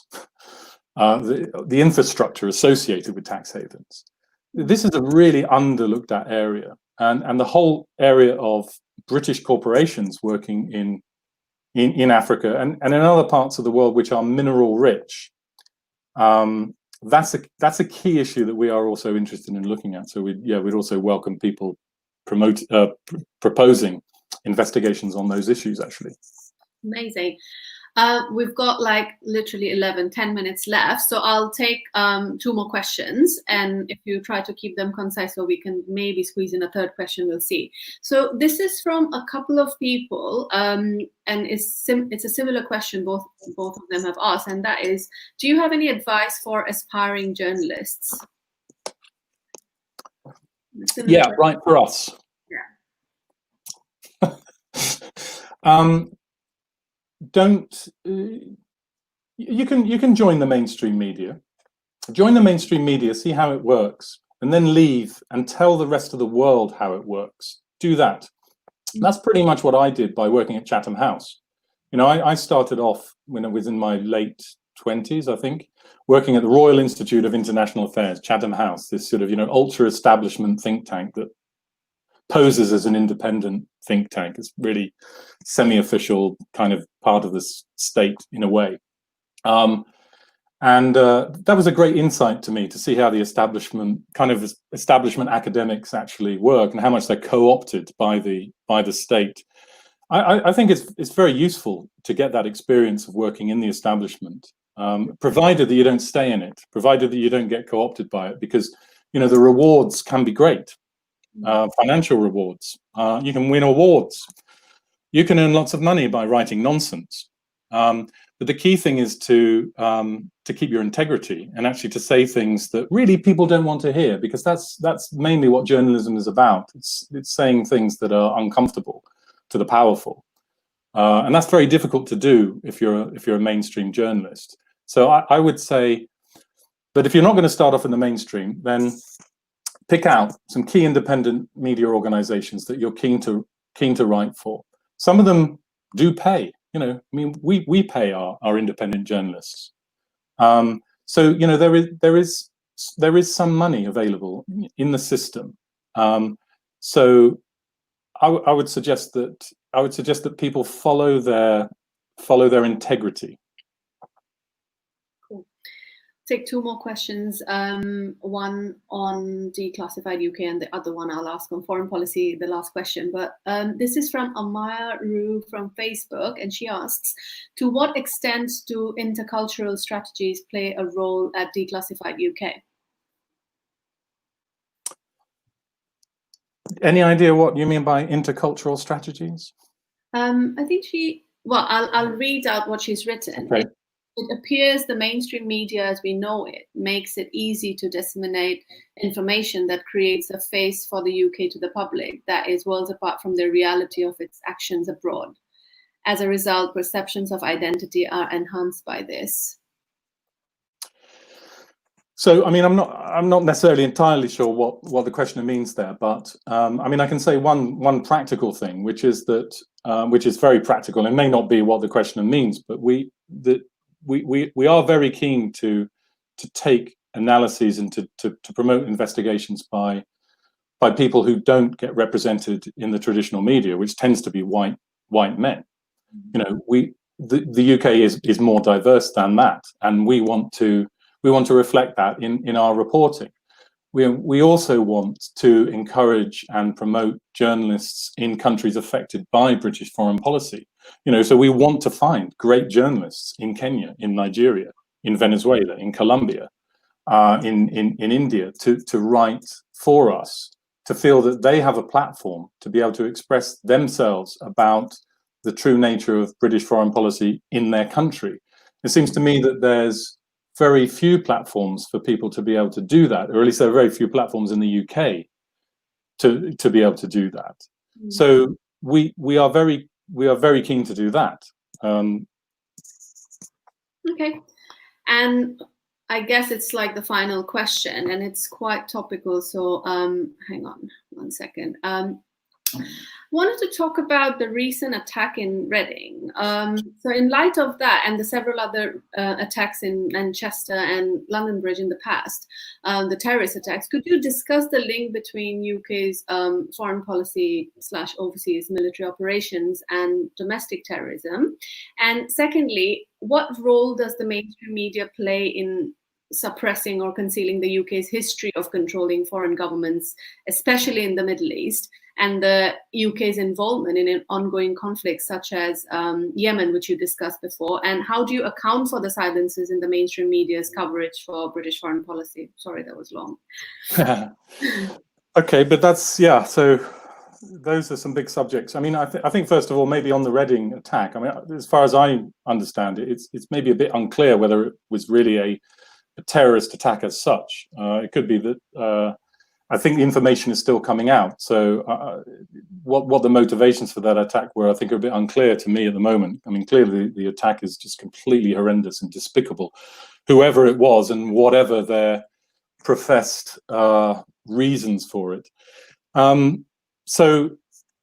The infrastructure associated with tax havens. This is a really underlooked at area, and the whole area of British corporations working in Africa and in other parts of the world which are mineral rich that's a key issue that we are also interested in looking at. So we'd also welcome people proposing investigations on those issues, actually. Amazing. We've got like literally 10 minutes left, so I'll take 2 more questions, and if you try to keep them concise, so we can maybe squeeze in a third question, we'll see. So this is from a couple of people, and it's a similar question both of them have asked, and that is, do you have any advice for aspiring journalists? Yeah, right, for us. Yeah. You can join the mainstream media. Join the mainstream media, see how it works, and then leave and tell the rest of the world how it works. Do that. That's pretty much what I did by working at Chatham House. You know, I started off when I was in my late 20s, I think, working at the Royal Institute of International Affairs, Chatham House, this sort of, ultra establishment think tank that poses as an independent think tank. It's really semi-official, kind of part of the state in a way. That was a great insight to me, to see how the establishment academics actually work and how much they're co-opted by the state. I think it's very useful to get that experience of working in the establishment, provided that you don't stay in it, provided that you don't get co-opted by it, because the rewards can be great. Financial rewards. You can win awards. You can earn lots of money by writing nonsense. But the key thing is to keep your integrity and actually to say things that really people don't want to hear, because that's mainly what journalism is about. It's saying things that are uncomfortable to the powerful, and that's very difficult to do if you're a mainstream journalist. So I would say that if you're not going to start off in the mainstream, then pick out some key independent media organizations that you're keen to write for. Some of them do pay. I mean, we pay our independent journalists. So there is some money available in the system. So I would suggest that people follow their integrity. Take 2 more questions, one on Declassified UK and the other one I'll ask on foreign policy, the last question. But this is from Amaya Rue from Facebook, and she asks, to what extent do intercultural strategies play a role at Declassified UK? Any idea what you mean by intercultural strategies? I think I'll read out what she's written. Okay. It appears the mainstream media as we know it makes it easy to disseminate information that creates a face for the UK to the public that is worlds apart from the reality of its actions abroad. As a result, perceptions of identity are enhanced by this. So, I mean, I'm not necessarily entirely sure what the questioner means there, but I mean, I can say one practical thing, which is very practical, and may not be what the questioner means, but we are very keen to take analyses and to promote investigations by people who don't get represented in the traditional media, which tends to be white men. The UK is more diverse than that, and we want to reflect that in our reporting. We also want to encourage and promote journalists in countries affected by British foreign policy. So we want to find great journalists in Kenya, in Nigeria, in Venezuela, in Colombia, in India, to write for us, to feel that they have a platform to be able to express themselves about the true nature of British foreign policy in their country. It seems to me that there's very few platforms for people to be able to do that, or at least there are very few platforms in the UK to be able to do that. Mm-hmm. So we are very keen to do that. Okay, and I guess it's like the final question, and it's quite topical. So hang on one second. Wanted to talk about the recent attack in Reading. So in light of that and the several other attacks in Manchester and London Bridge in the past, the terrorist attacks, could you discuss the link between UK's foreign policy / overseas military operations and domestic terrorism? And secondly, what role does the mainstream media play in suppressing or concealing the UK's history of controlling foreign governments, especially in the Middle East, and the UK's involvement in ongoing conflicts such as Yemen, which you discussed before? And how do you account for the silences in the mainstream media's coverage for British foreign policy? Sorry, that was long. Okay, but that's, yeah, so those are some big subjects. I mean, I think first of all, maybe on the Reading attack, I mean, as far as I understand it, it's maybe a bit unclear whether it was really a terrorist attack as such. It could be that I think the information is still coming out. So what the motivations for that attack were, I think, are a bit unclear to me at the moment. I mean, clearly the attack is just completely horrendous and despicable, whoever it was and whatever their professed reasons for it. So,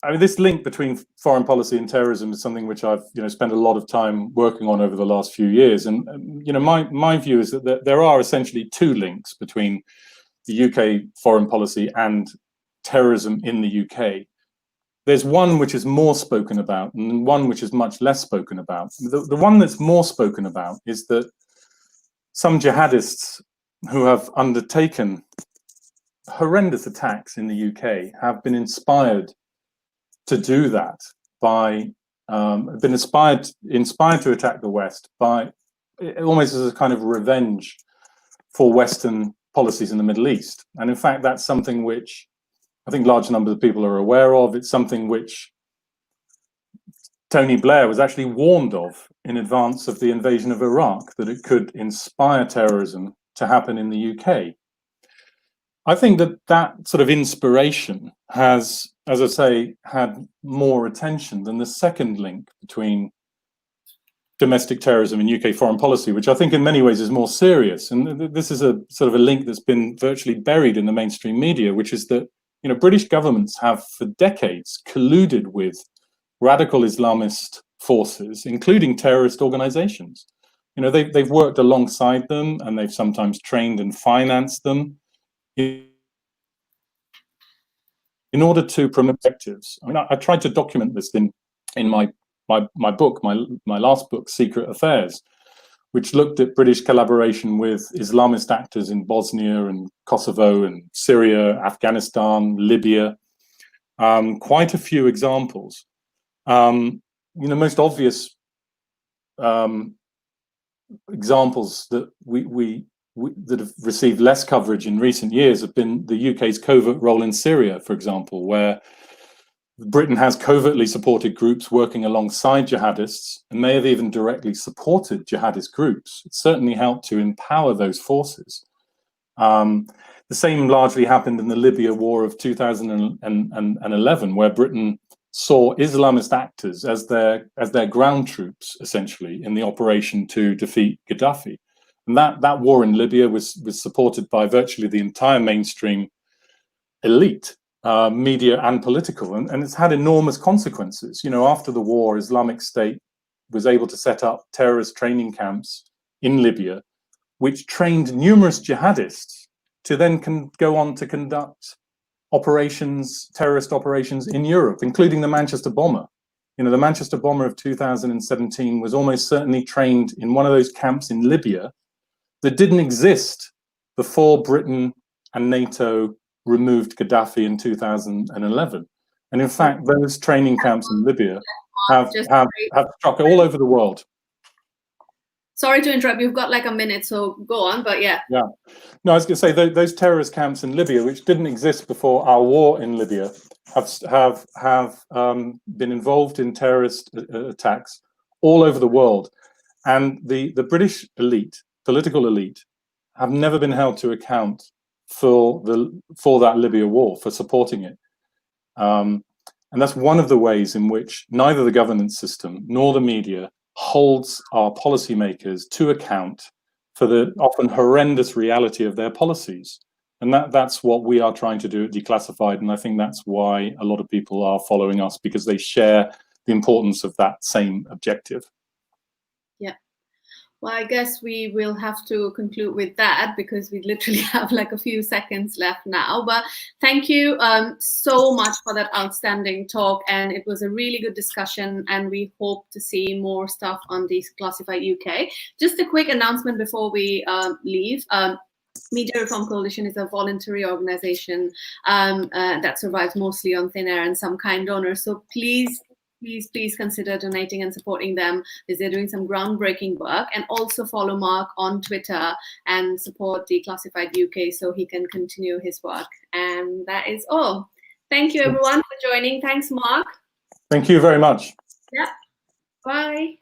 I mean, this link between foreign policy and terrorism is something which I've, spent a lot of time working on over the last few years. And, my view is that there are essentially two links between the UK foreign policy and terrorism in the UK. There's one which is more spoken about and one which is much less spoken about. The one that's more spoken about is that some jihadists who have undertaken horrendous attacks in the UK have been inspired to do that by been inspired to attack the West by almost as a kind of revenge for Western policies in the Middle East. And in fact, that's something which I think large numbers of people are aware of. It's something which Tony Blair was actually warned of in advance of the invasion of Iraq, that it could inspire terrorism to happen in the UK. I think that sort of inspiration has, as I say, had more attention than the second link between domestic terrorism and UK foreign policy, which I think in many ways is more serious. And this is a sort of a link that's been virtually buried in the mainstream media, which is that, British governments have for decades colluded with radical Islamist forces, including terrorist organizations. They've worked alongside them, and they've sometimes trained and financed them in order to promote objectives. I mean, I tried to document this in my book, my last book, Secret Affairs, which looked at British collaboration with Islamist actors in Bosnia and Kosovo and Syria, Afghanistan, Libya. Quite a few examples. Most obvious examples that that have received less coverage in recent years have been the UK's covert role in Syria, for example, where Britain has covertly supported groups working alongside jihadists and may have even directly supported jihadist groups. It certainly helped to empower those forces. The same largely happened in the Libya war of 2011, where Britain saw Islamist actors as their ground troops, essentially, in the operation to defeat Gaddafi. And that war in Libya was supported by virtually the entire mainstream elite, media and political, and it's had enormous consequences. After the war, Islamic State was able to set up terrorist training camps in Libya, which trained numerous jihadists to then go on to conduct terrorist operations in Europe, including the Manchester bomber. The Manchester bomber of 2017 was almost certainly trained in one of those camps in Libya that didn't exist before Britain and NATO removed Gaddafi in 2011. And in fact, those training camps in Libya have struck all over the world. Sorry to interrupt. You've got like a minute, so go on. But yeah. Yeah. No, I was going to say those terrorist camps in Libya, which didn't exist before our war in Libya, have been involved in terrorist attacks all over the world, and the British elite, political elite, have never been held to account for that Libya war, for supporting it. And that's one of the ways in which neither the governance system nor the media holds our policymakers to account for the often horrendous reality of their policies. And that's what we are trying to do at Declassified. And I think that's why a lot of people are following us, because they share the importance of that same objective. Yeah. Well, I guess we will have to conclude with that because we literally have like a few seconds left now. But thank you so much for that outstanding talk. And it was a really good discussion. And we hope to see more stuff on Declassified UK. Just a quick announcement before we leave. Media Reform Coalition is a voluntary organization that survives mostly on thin air and some kind donors. So please consider donating and supporting them because they're doing some groundbreaking work. And also follow Mark on Twitter and support Declassified UK so he can continue his work. And that is all. Thank you everyone for joining. Thanks, Mark. Thank you very much. Yeah. Bye.